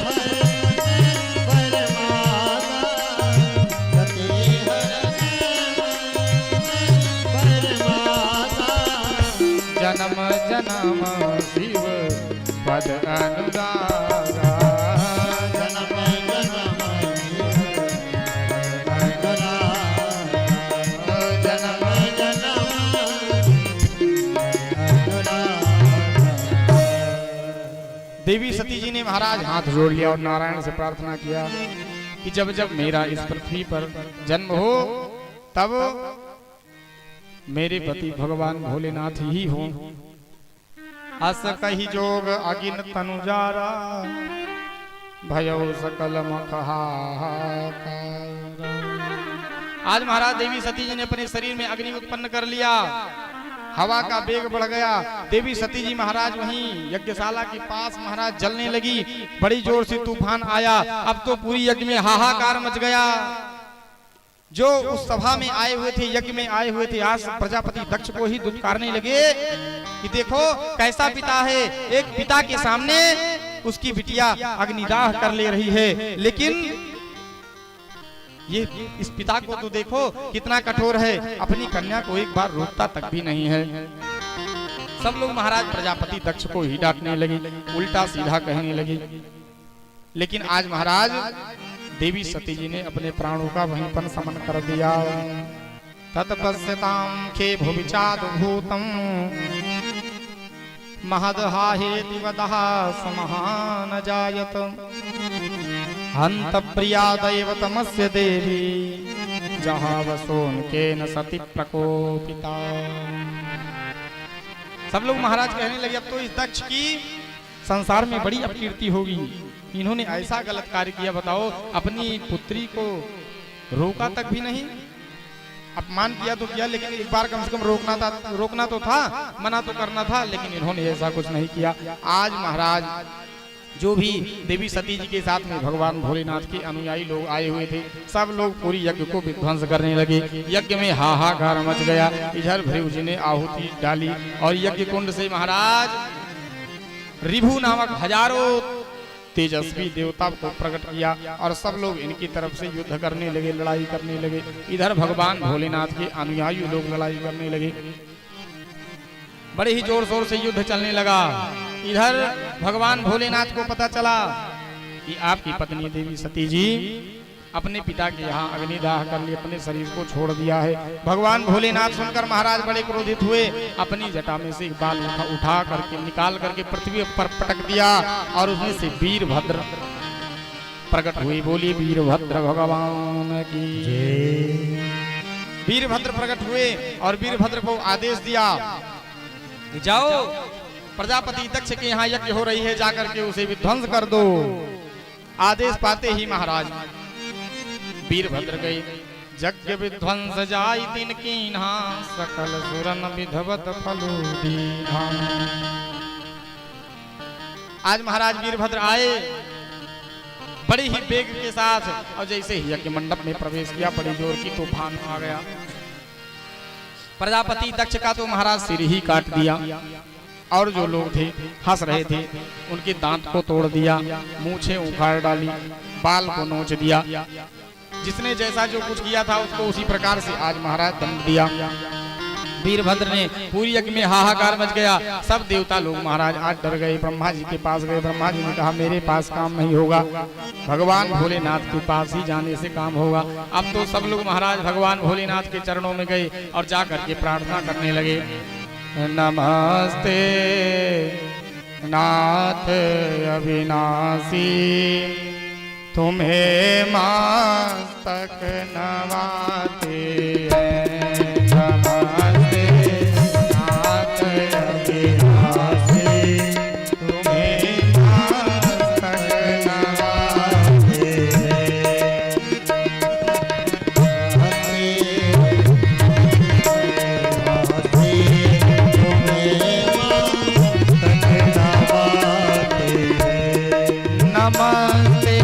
हरिसन बरु मांगा, सती जन्म जन्म शिव पद अनुरागा, जन्म जन्म शिव पद अनुरागा, जन्म जन्म अनुरागा। देवी सती जी ने महाराज हाथ जोड़ लिया और नारायण से प्रार्थना किया कि जब जब मेरा इस पृथ्वी पर जन्म हो तब मेरे पति भगवान भोलेनाथ ही हो। अस कही जोग अगिन तनुजारा, भयो सकल मखहाकार। आज महाराज देवी सती जी ने अपने शरीर में अग्नि उत्पन्न कर लिया, हवा का वेग बढ़ गया। देवी सती जी महाराज वहीं यज्ञशाला के पास महाराज जलने लगी, बड़ी जोर से तूफान आया। अब तो पूरी यज्ञ में हाहाकार मच गया। जो उस सभा में आए हुए थे, यज्ञ में आए हुए थे, आज प्रजापति दक्ष को ही दुत्कारने लगे कि देखो कैसा पिता है, एक पिता के सामने उसकी बिटिया अग्निदाह कर ले रही है, लेकिन ये इस पिता को तो देखो कितना कठोर है, अपनी कन्या को एक बार रोकता तक भी नहीं है। सब लोग महाराज प्रजापति दक्ष को ही डांटने लगे, उल्टा सीधा कहने लगे। लेकिन आज महाराज देवी सती जी ने अपने प्राणों का वहीं पर समन कर दिया। तत्पश्यतां खे भुविचाद्भूतं महदहाहेति वदः समहान जायत, हन्त प्रिया दैवतमस्य देवी जहाँ वसोन्केन सती प्रकोपिता। सब लोग महाराज कहने लगे अब तो इस दक्ष की संसार में बड़ी अपकीर्ति होगी, इन्होंने ऐसा गलत कार्य किया। बताओ, अपनी पुत्री को रोका तक भी नहीं, अपमान किया तो किया, लेकिन एक बार कम से कम रोकना तो था, मना तो करना था, लेकिन इन्होंने ऐसा कुछ नहीं किया। आज महाराज जो भी देवी सती जी के साथ में भगवान भोलेनाथ के अनुयायी लोग आए हुए थे, सब लोग पूरी यज्ञ को विध्वंस करने लगे। यज्ञ में हाहाकार मच गया। इधर भृगु जी ने आहुति डाली और यज्ञ कुंड से महाराज रिभु नामक हजारों तेजस्वी देवता को प्रकट किया और सब लोग इनकी तरफ से युद्ध करने लगे, लड़ाई करने लगे। इधर भगवान भोलेनाथ के अनुयायी लोग लड़ाई करने लगे, बड़े ही जोर शोर से युद्ध चलने लगा। इधर भगवान भोलेनाथ को पता चला कि आपकी पत्नी देवी सती जी अपने पिता के यहाँ अग्निदाह कर लिए, अपने शरीर को छोड़ दिया है। भगवान भोलेनाथ सुनकर महाराज बड़े क्रोधित हुए, अपनी जटा में से एक बाल उठा करके निकाल करके पृथ्वी पर पटक दिया और उसमें से वीरभद्र प्रकट हुई। बोली वीरभद्र भगवान की जय। वीरभद्र प्रकट हुए और वीरभद्र को आदेश दिया कि जाओ प्रजापति दक्ष के यहाँ यज्ञ हो रही है, जाकर के उसे विध्वंस कर दो। आदेश पाते ही महाराज वीरभद्र गए। यज्ञ विध्वंस जाई दिन कीन्हा, सकल सुरन विधवत फलु दीन्हा। आज महाराज वीरभद्र आए बड़ी ही वेग के साथ, और जैसे ही यज्ञ मंडप में प्रवेश किया बड़ी जोर की तूफान आ गया। प्रजापति दक्ष का तो महाराज सिर ही काट दिया, और जो लोग थे हंस रहे थे उनके दांत को तोड़ दिया, मूछें उखाड़ डाली, बाल को नोच दिया। जिसने जैसा जो कुछ किया था उसको उसी प्रकार से आज महाराज दंड दिया। वीरभद्र ने पूरी यज्ञ में हाहाकार मच गया। सब देवता लोग महाराज आज डर गए, ब्रह्मा जी के पास गए। ब्रह्मा जी ने कहा मेरे पास काम नहीं होगा, भगवान भोलेनाथ के पास ही जाने से काम होगा। अब तो सब लोग महाराज भगवान भोलेनाथ के चरणों में गए और जाकर के प्रार्थना करने लगे। नमस्ते नाथ अविनाशी, तुम्हें मस्तक नवाते हैं। नमस्ते नाथ अविनाशी, तुम्हें मस्तक नवाते हैं। नमस्ते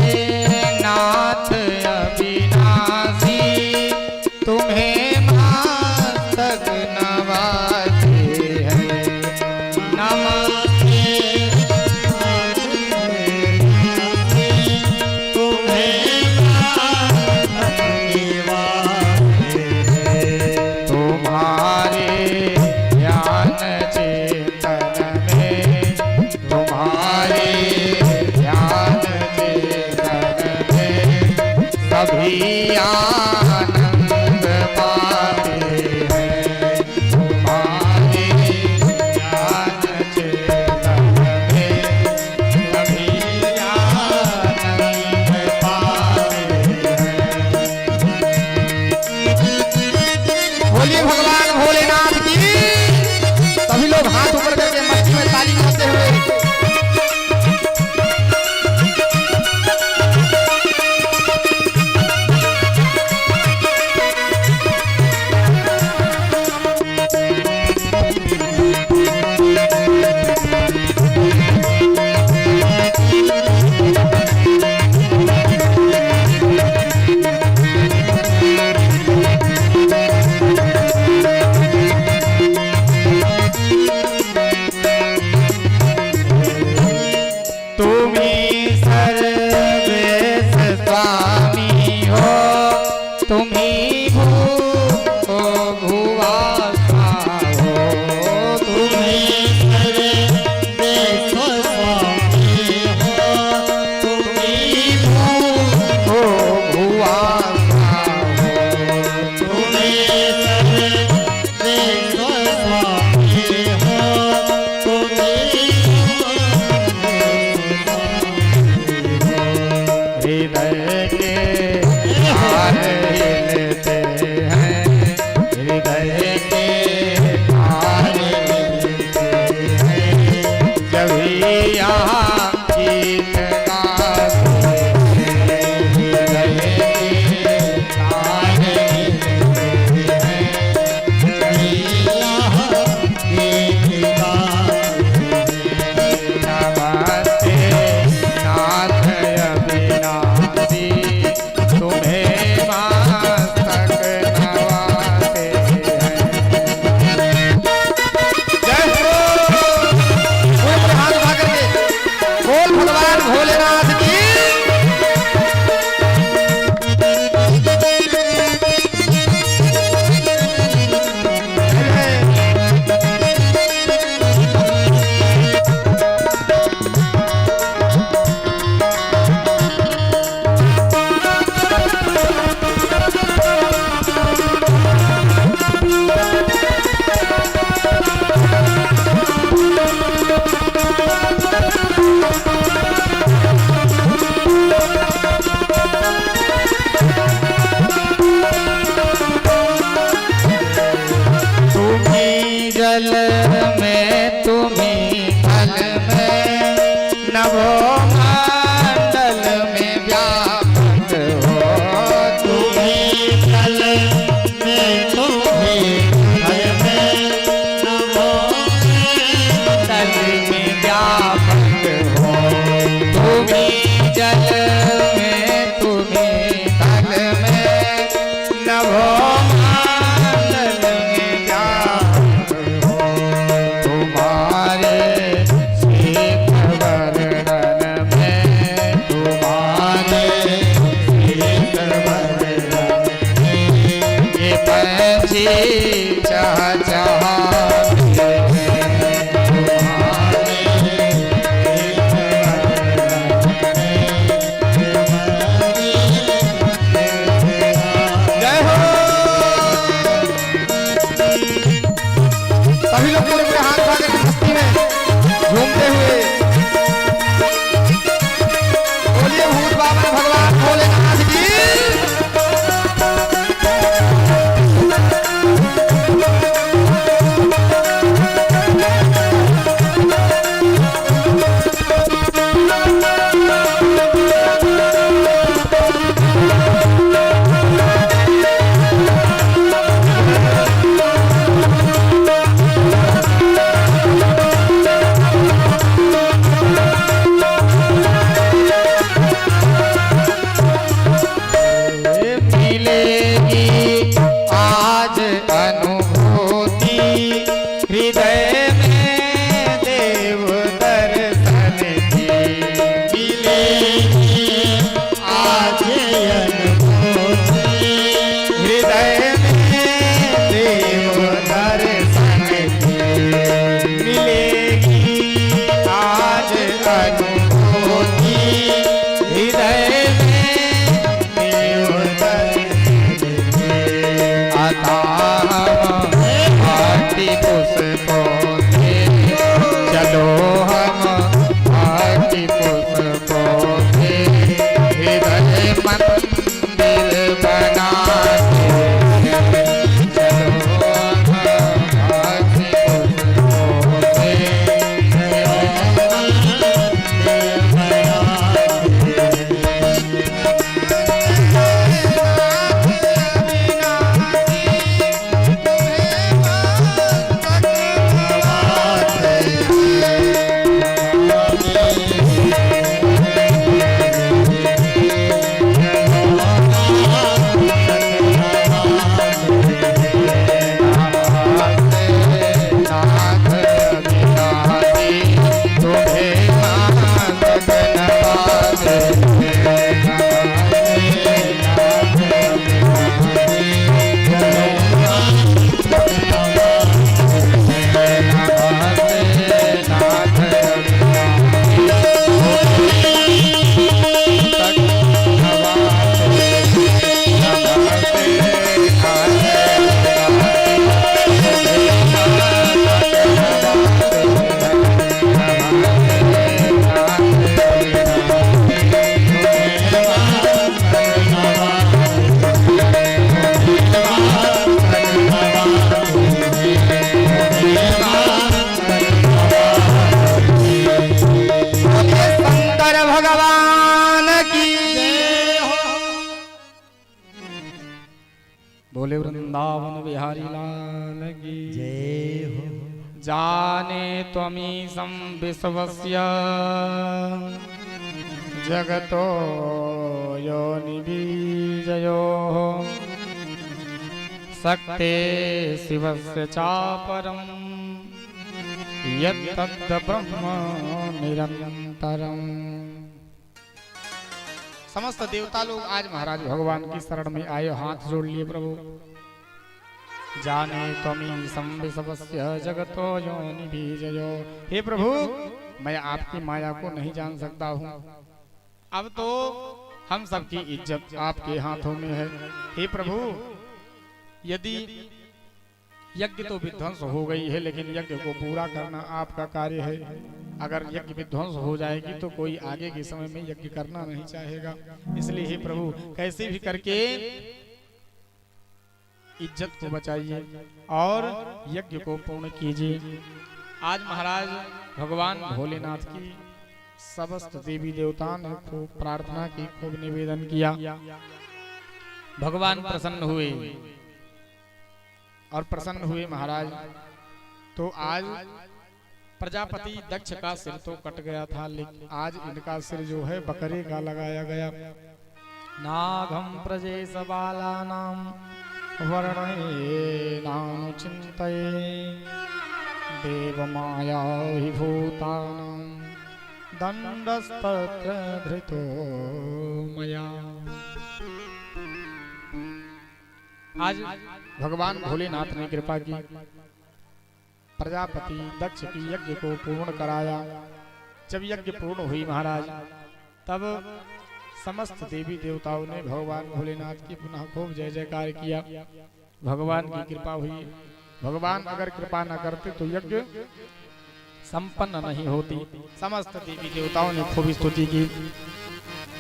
नाथ अविनाशी, तुम्हें मस्तक नवाते हैं। नमस्ते तुम्हें तुम्हारे ज्ञान चेतन में, तुम्हारे ज्ञान चेतन में सभी आनंद पाते हैं। तुम्हारे ज्ञान चेतन में सभी आनंद पाते हैं। बोलिए भगवान भोलेनाथ की। सभी लोग हाथ ऊपर करके मस्ती में ताली बजाते हुए नमस्ते नाथ अविनाशी। चाह चाह सभी लोग पूरे हाथ भागे मस्ती में घूमते हुए बोलिए भूत बाबा भगवान भोलेनाथ की। बोले वृंदावन बिहारी लाल की जय हो। जाने त्वमीशं विश्वस्य जगतो योनिबीजयो सक्ते शिवस्य चापरं यत्तद् ब्रह्म निरन्तरम्। समस्त देवता लोग आज महाराज भगवान की शरण में आए, हाथ जोड़ लिए प्रभु। जाने त्वमीशं विश्वस्य जगतो योनिबीजयो। हे प्रभु, मैं आपकी माया को नहीं जान सकता हूँ। अब तो हम सबकी इज्जत आपके हाथों में है। हे प्रभु, यदि यज्ञ तो विध्वंस हो गई है, लेकिन यज्ञ को पूरा करना आपका कार्य है। अगर यज्ञ विध्वंस हो जाएगी तो कोई आगे के समय में यज्ञ करना नहीं चाहेगा। इसलिए हे प्रभु, कैसे भी करके इज्जत को बचाइए और यज्ञ को पूर्ण कीजिए। आज महाराज भगवान भोलेनाथ की समस्त देवी देवताओं ने खूब प्रार्थना की, खूब निवेदन किया। भगवान प्रसन्न हुए और प्रसन्न हुए महाराज। तो आज प्रजापति दक्ष का सिर तो कट गया था, लेकिन आज इनका सिर जो है बकरे का लगाया गया। नागम प्रजेश बालानाम वर्णेनानु चिन्तये देव माया हि भूतानां दंडस्तत्र धृतो मया। आज भगवान भोलेनाथ ने कृपा की, प्रजापति दक्ष की यज्ञ को पूर्ण कराया। जब यज्ञ पूर्ण हुई महाराज, तब समस्त देवी देवताओं ने भगवान भोलेनाथ की पुनः खूब जय जयकार किया। भगवान की कृपा हुई। भगवान अगर कृपा न करते तो यज्ञ संपन्न नहीं होती। समस्त देवी देवताओं ने खूब स्तुति की।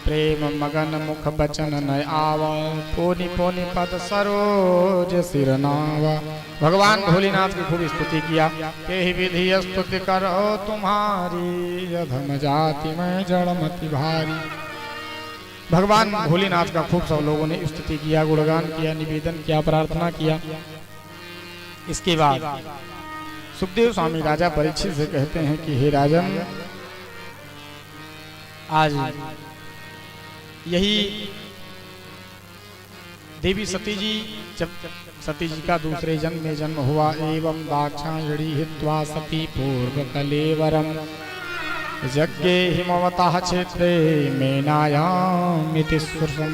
प्रेम मगन मुख बचन न आवा, पोनी पोनी पद सरोज सिर नावा। भगवान भोलेनाथ की खूब स्तुति किया। यही विधि स्तुति करो तुम्हारी, अधम जाति में जड़मति भारी। भगवान भोलेनाथ का खूब सब लोगों ने स्तुति किया, गुणगान किया, निवेदन किया, प्रार्थना किया। इसके बाद सुखदेव स्वामी राजा परीक्षित से कहते हैं कि हे राजन, आज यही देवी सती जी, जब सती जी का दूसरे जन्म में जन्म हुआ, एवं दाक्षायणी हित्वा सती पूर्व कलेवरम यज्ञे हिमवतः क्षेत्रे मेनायामिति सुरसम।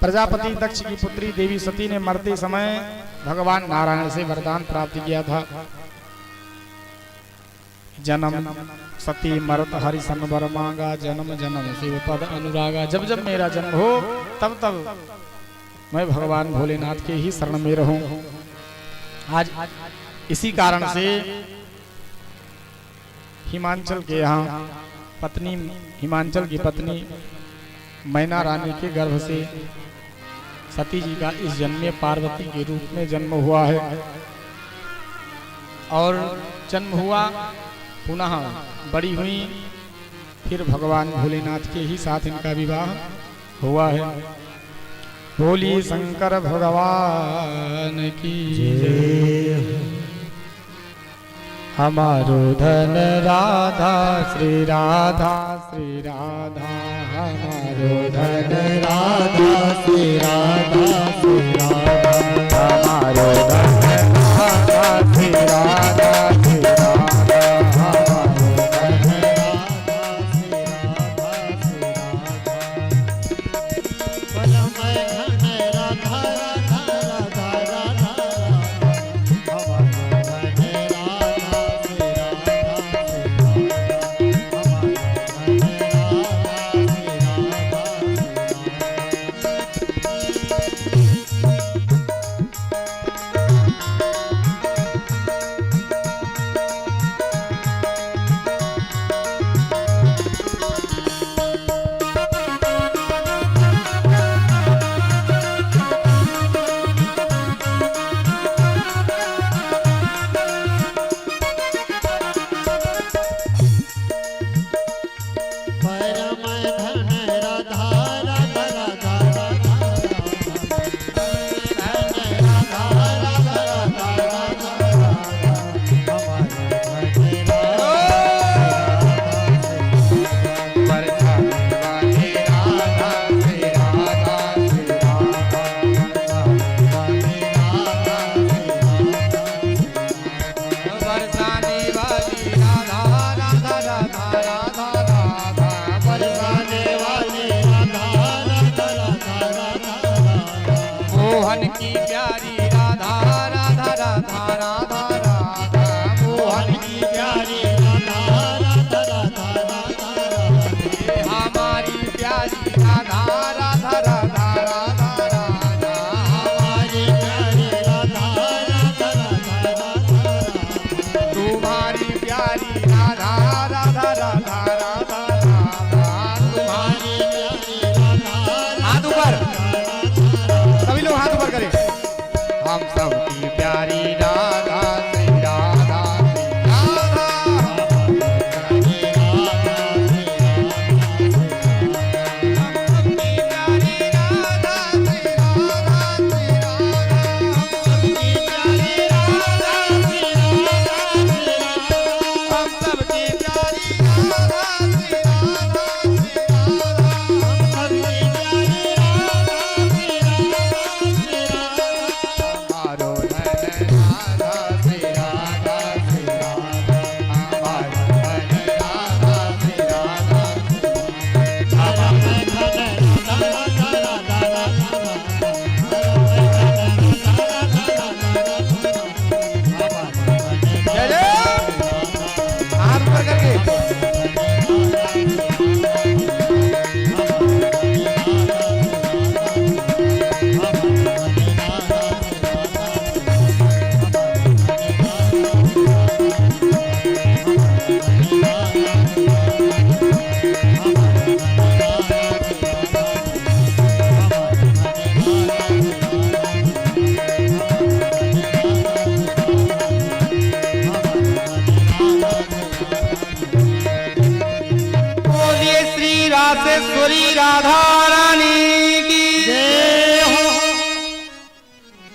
प्रजापति दक्ष की पुत्री देवी सती ने मरते समय भगवान नारायण से वरदान प्राप्त किया था। जन्म सती मरत हरि सन वर मांगा, जन्म जन्म शिव पद अनुरागा। जब जब मेरा जन्म हो तब तब मैं भगवान भोलेनाथ के ही शरण में रहूं। आज इसी कारण से हिमांचल के यहाँ पत्नी, हिमांचल की पत्नी मैना रानी के गर्भ से सती जी का इस जन्म में पार्वती के रूप में जन्म हुआ है। और जन्म हुआ, पुनः बड़ी हुई, फिर भगवान भोलेनाथ के ही साथ इनका विवाह हुआ है। बोली शंकर भगवान की जय। हमारो धन राधा श्री राधा, श्री राधा हमारो धन राधा श्री राधा, श्री राधा हमारो धन राधा श्री राधा, श्री राधा हमारो धन राधा श्री राधा, श्री राधा। रामेश्वरी राधा रानी की जय